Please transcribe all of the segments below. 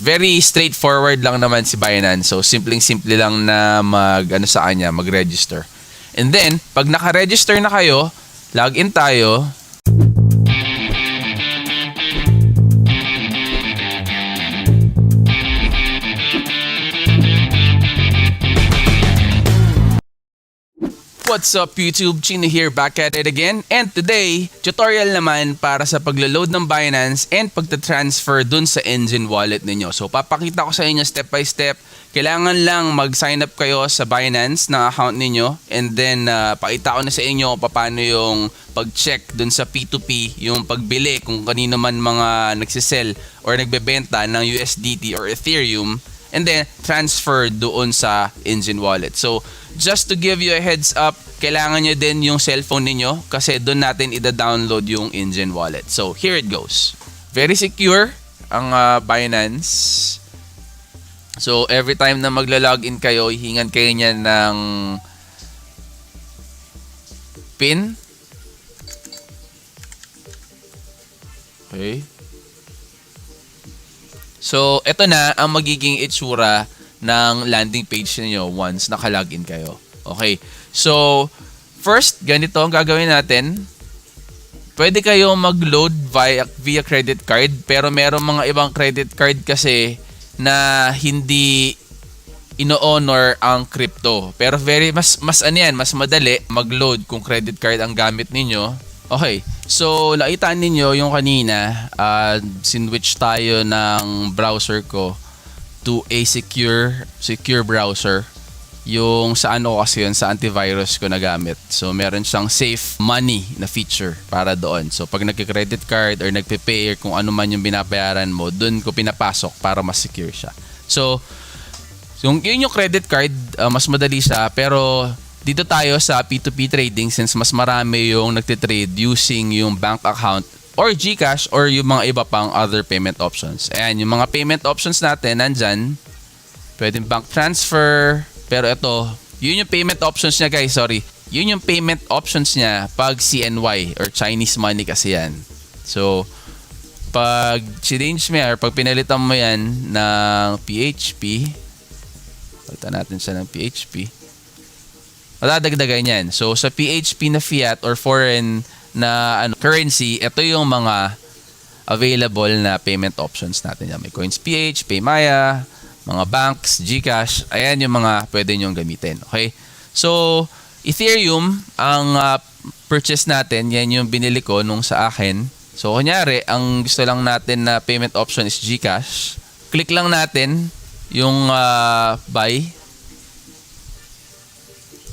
Very straightforward lang naman si Binance. So, simpleng-simple lang na mag-register. And then, pag naka-register na kayo, login tayo. What's up YouTube? Chino here, back at it again. And today, tutorial naman para sa paglo-load ng Binance and pagta-transfer dun sa Enjin wallet ninyo. So papakita ko sa inyo step by step. Kailangan lang mag-sign up kayo sa Binance na account ninyo. And then pakita ko na sa inyo paano yung pag-check dun sa P2P, yung pagbili kung kanino man mga nagsisell or nagbebenta ng USDT or Ethereum. And then, transfer doon sa Enjin wallet. So, just to give you a heads up, kailangan nyo din yung cellphone ninyo kasi doon natin ida-download yung Enjin wallet. So, here it goes. Very secure ang Binance. So, every time na magla-login kayo, hihingan kayo niya ng PIN. Okay. So, ito na ang magiging itsura ng landing page niyo once naka-login kayo. Okay. So, first, ganito ang gagawin natin. Pwede kayo mag-load via credit card, pero merong mga ibang credit card kasi na hindi ino-honor ang crypto. Pero mas madali mag-load kung credit card ang gamit ninyo. Okay. So, nakita ninyo yung kanina, sinwitch tayo ng browser ko to a secure browser. Yung sa kasi yun, sa antivirus ko na gamit. So, meron siyang safe money na feature para doon. So, pag nagki-credit card or nagpe-pay or kung ano man yung binabayaran mo, doon ko pinapasok para mas secure siya. So, yun yung credit card, mas madali siya, pero dito tayo sa P2P trading since mas marami yung nagtitrade using yung bank account or GCash or yung mga iba pang other payment options. Ayan, yung mga payment options natin nandyan. Pwedeng bank transfer. Pero ito, yun yung payment options niya guys, sorry. Yun yung payment options niya pag CNY or Chinese money kasi yan. So, pag change mo or pag pinalitan mo yan ng PHP, palitan natin siya ng PHP, madadagdagan yan. So, sa PHP na fiat or foreign na currency, ito yung mga available na payment options natin. May CoinsPH, PayMaya, mga banks, GCash. Ayan yung mga pwede nyong gamitin. Okay? So, Ethereum, ang purchase natin, yan yung binili ko nung sa akin. So, kunyari, ang gusto lang natin na payment option is GCash. Click lang natin yung buy.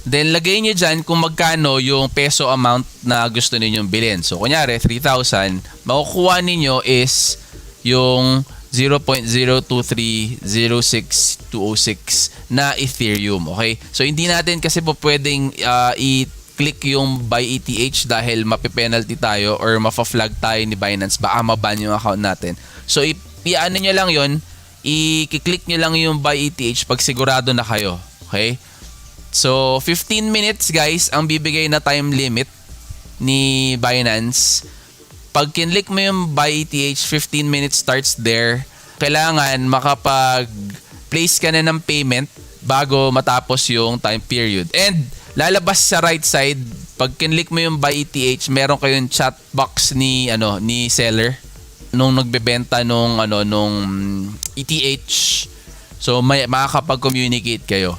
Then, lagay nyo dyan kung magkano yung peso amount na gusto ninyong bilhin. So, kunyari, 3,000. Makukuha ninyo is yung 0.02306,206 na Ethereum. Okay? So, hindi natin kasi po pwedeng i-click yung buy ETH dahil mapipenalty tayo or mafa-flag tayo ni Binance. Baka maban yung account natin. So, i-ano nyo lang yun. I-click nyo lang yung buy ETH pag sigurado na kayo. Okay? So, 15 minutes guys ang bibigay na time limit ni Binance. Pag kinlik mo yung buy ETH, 15 minutes starts there. Kailangan makapag-place ka na ng payment bago matapos yung time period. And lalabas sa right side, pag kinlik mo yung buy ETH, meron kayong chat box ni seller nung nagbebenta nung ETH. So, makakapag-communicate kayo.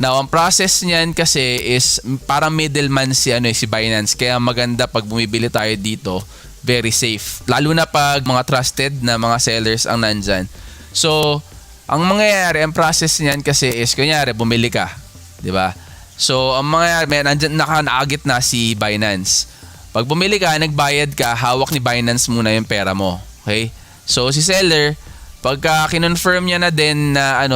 Now, ang process niyan kasi is parang middleman si Binance. Kaya maganda pag bumibili tayo dito, very safe. Lalo na pag mga trusted na mga sellers ang nandyan. So, ang mangyayari, ang process niyan kasi is, kunyari, bumili ka. Diba? So, ang mangyayari, nandyan nakaagit na si Binance. Pag bumili ka, nagbayad ka, hawak ni Binance muna yung pera mo. Okay? So, si seller, pagka kinonfirm niya na din na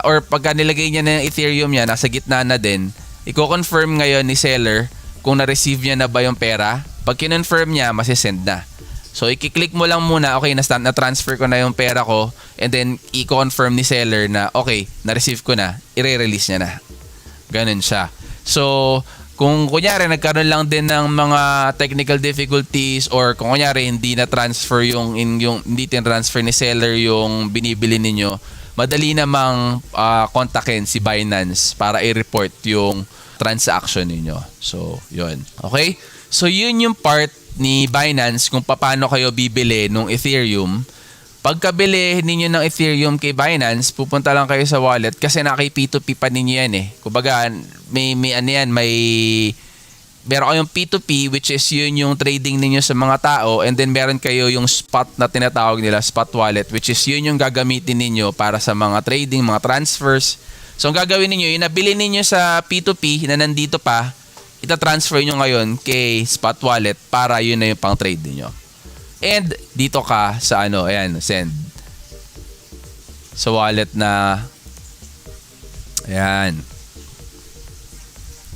or pagka nilagay niya na yung Ethereum niya, nasa gitna na din, i-confirm ngayon ni seller kung na-receive niya na ba yung pera. Pag kinonfirm niya, masisend na. So, i-click mo lang muna, okay, na-transfer ko na yung pera ko, and then i-confirm ni seller na, okay, na-receive ko na, i-release niya na. Ganun siya. So, Kung kunyari nagkaroon lang din ng mga technical difficulties or kung kunyari hindi na transfer yung hindi tin-transfer ni seller yung binibili ninyo, madali namang kontakin si Binance para i-report yung transaction ninyo. So, yun. Okay? So, yun yung part ni Binance kung paano kayo bibili ng Ethereum. Pagkabili ninyo ng Ethereum kay Binance, pupunta lang kayo sa wallet kasi naka P2P pa ninyo yan eh. Kumbaga, meron kayong P2P which is yun yung trading ninyo sa mga tao, and then meron kayo yung spot na tinatawag nila, spot wallet, which is yun yung gagamitin ninyo para sa mga trading, mga transfers. So, ang gagawin ninyo, yung nabili ninyo sa P2P na nandito pa, ita-transfer nyo ngayon kay spot wallet para yun na yung pang trade ninyo. And dito ka sa ayan, send. Sa wallet na ayan.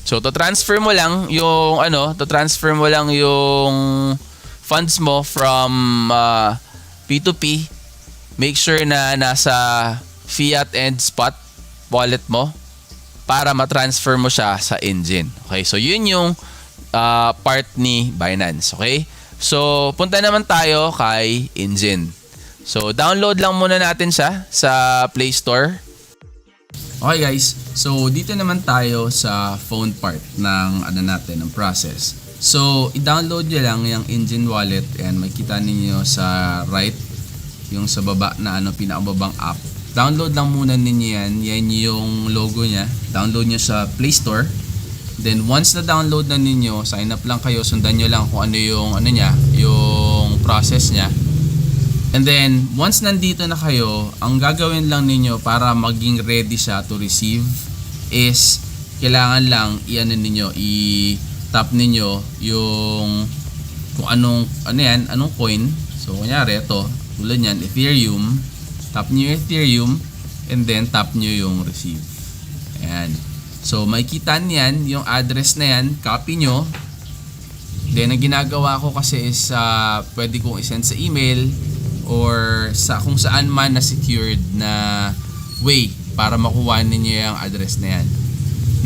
So, to-transfer mo lang yung funds mo from P2P. Make sure na nasa fiat and spot wallet mo para ma-transfer mo siya sa engine. Okay? So, yun yung part ni Binance. Okay? So, punta naman tayo kay Engine. So, download lang muna natin siya sa Play Store. Okay guys, so dito naman tayo sa phone part ng ng process. So, i-download nyo lang yung Engine Wallet and makikita ninyo sa right, yung sa baba na pinakababang app. Download lang muna ninyo yan. Yan yung logo niya. Download nyo sa Play Store. Then once na download na ninyo, sign up lang kayo, sundan nyo lang kung ano yung yung process niya. And then once nandito na kayo, ang gagawin lang ninyo para maging ready siya to receive is kailangan lang i-tap ninyo yung kung anong coin. So kunyari ito, tulad niyan, Ethereum. Tap nyo yung Ethereum and then tap nyo yung receive. Ayan. So, makikita niyan, yung address na yan, copy nyo. Then, ang ginagawa ko kasi is pwede kong isend sa email or sa kung saan man na secured na way para makuha ninyo yung address na yan.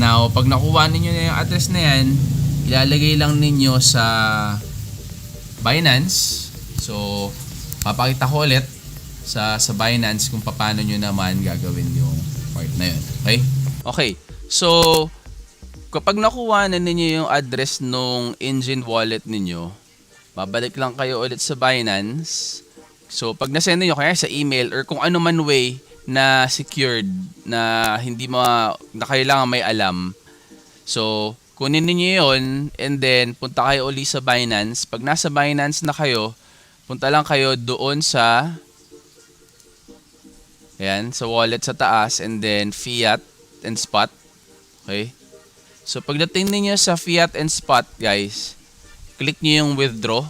Now, pag nakuha ninyo na yung address na yan, ilalagay lang ninyo sa Binance. So, papakita ko ulit sa Binance kung paano nyo naman gagawin yung part na yun. Okay? Okay. So, kapag nakuha na ninyo yung address nung Engine wallet ninyo, babalik lang kayo ulit sa Binance. So, pag nasend niyo kaya sa email or kung ano man way na secured na hindi na kailangan may alam. So, kunin niyo yon and then punta kayo ulit sa Binance. Pag nasa Binance na kayo, punta lang kayo doon sa sa wallet sa taas and then fiat and spot. Okay? So, pagdating niyo sa fiat and spot, guys, click niyo yung withdraw.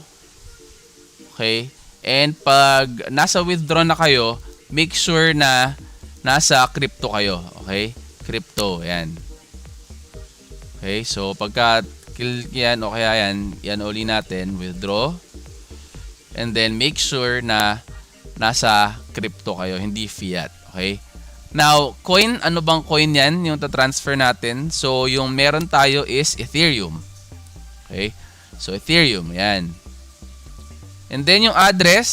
Okay? And pag nasa withdraw na kayo, make sure na nasa crypto kayo. Okay? Crypto. Ayan. Okay? So, pagka yan o kaya yan uli natin, withdraw. And then, make sure na nasa crypto kayo, hindi fiat. Okay? Now, coin, ano bang coin yan? Yung ta-transfer natin. So, yung meron tayo is Ethereum. Okay? So, Ethereum. Yan. And then, yung address.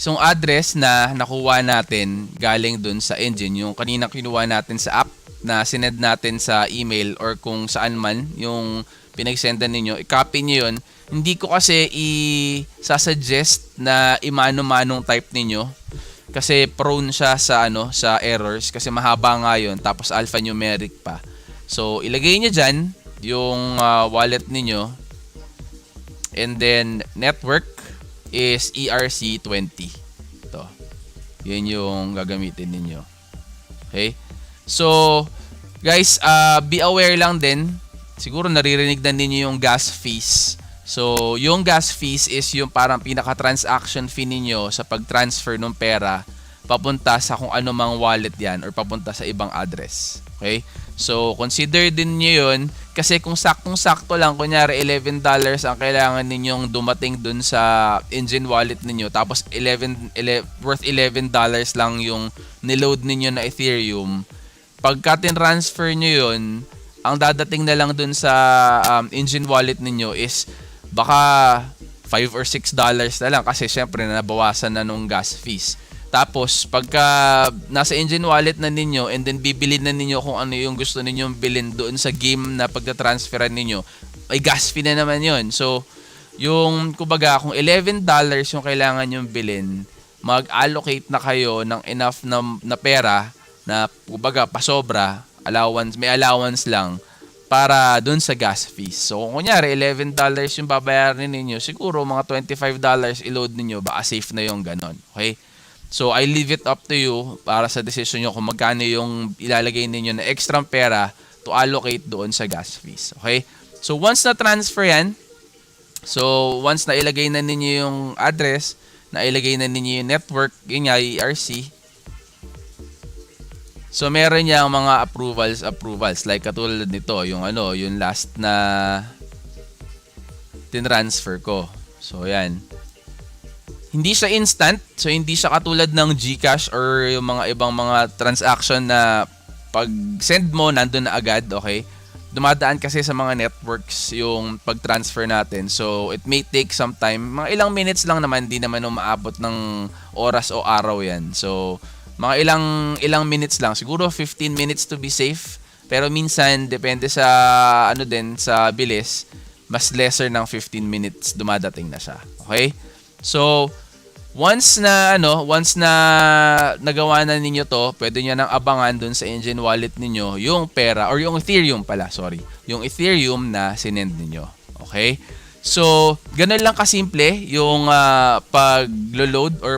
Yung address na nakuha natin galing dun sa engine. Yung kanina kinuha natin sa app na sinend natin sa email or kung saan man yung pinag-sendan ninyo. I-copy nyo yun. Hindi ko kasi i-suggest na imano-manong type ninyo. Kasi prone siya sa sa errors kasi mahaba nga 'yon tapos alphanumeric pa. So ilagay niyo diyan yung wallet niyo. And then network is ERC20. Ito. 'Yan yung gagamitin ninyo. Okay? So guys, be aware lang din. Siguro naririnig na ninyo yung gas fees. So, yung gas fees is yung parang pinaka-transaction fee ninyo sa pag-transfer ng pera papunta sa kung ano mang wallet yan or papunta sa ibang address. Okay? So, consider din nyo yun kasi kung saktong-sakto lang, kunyari $11 ang kailangan ninyong dumating dun sa Engine wallet ninyo tapos worth $11 lang yung niload ninyo na Ethereum. Pagka tin-transfer nyo yun, ang dadating na lang dun sa Engine Wallet ninyo is baka $5 or $6 na lang kasi syempre nabawasan na nung gas fees. Tapos pagka nasa Engine Wallet na ninyo and then bibilin na ninyo kung ano yung gusto ninyong bilhin doon sa game na pagta-transferan ninyo, ay gas fee na naman yun. So yung kumbaga kung $11 yung kailangan yung bilhin, mag-allocate na kayo ng enough na pera na kumbaga pasobra, may allowance lang para dun sa gas fees. So, kung kunyari, $11 yung babayaran ninyo, siguro mga $25 i-load ninyo, baka safe na yung ganon. Okay? So, I leave it up to you para sa decision nyo kung magkano yung ilalagay ninyo na extra pera to allocate doon sa gas fees. Okay? So, once na transfer yan, once na ilagay na ninyo yung address, na ilagay na ninyo yung network, yun nga, ERC, so meron niyang mga approvals like katulad nito, yung yung last na tinransfer ko. So yan. Hindi siya instant, so hindi siya katulad ng GCash or yung mga ibang mga transaction na pag send mo nandun na agad, okay? Dumadaan kasi sa mga networks yung pag-transfer natin. So it may take some time. Mga ilang minutes lang naman, hindi naman umaabot ng oras o araw yan. So mga ilang minutes lang, siguro 15 minutes to be safe, pero minsan depende sa sa bilis, mas lesser ng 15 minutes dumadating na siya. Okay? So once na nagawa na ninyo to, pwede niyo nang abangan dun sa Engine Wallet ninyo yung pera or yung Ethereum yung Ethereum na sinend ninyo. Okay? So ganun lang kasimple yung pag-load or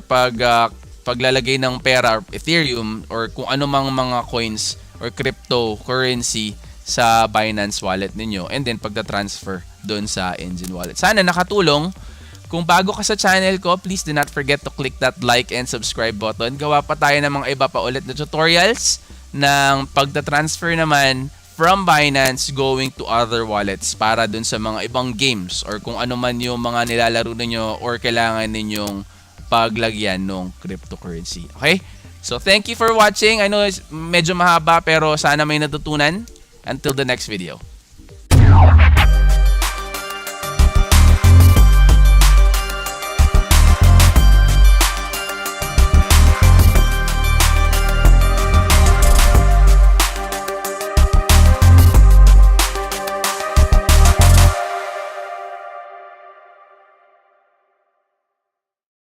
paglalagay ng pera or Ethereum or kung ano mang mga coins or cryptocurrency sa Binance Wallet ninyo and then pagta-transfer doon sa Engine Wallet. Sana nakatulong. Kung bago ka sa channel ko, please do not forget to click that like and subscribe button. Gawa pa tayo ng mga iba pa ulit na tutorials ng pagta-transfer naman from Binance going to other wallets para doon sa mga ibang games or kung ano man yung mga nilalaro ninyo or kailangan ninyong paglagyan ng cryptocurrency. Okay? So, thank you for watching. I know medyo mahaba pero sana may natutunan. Until the next video.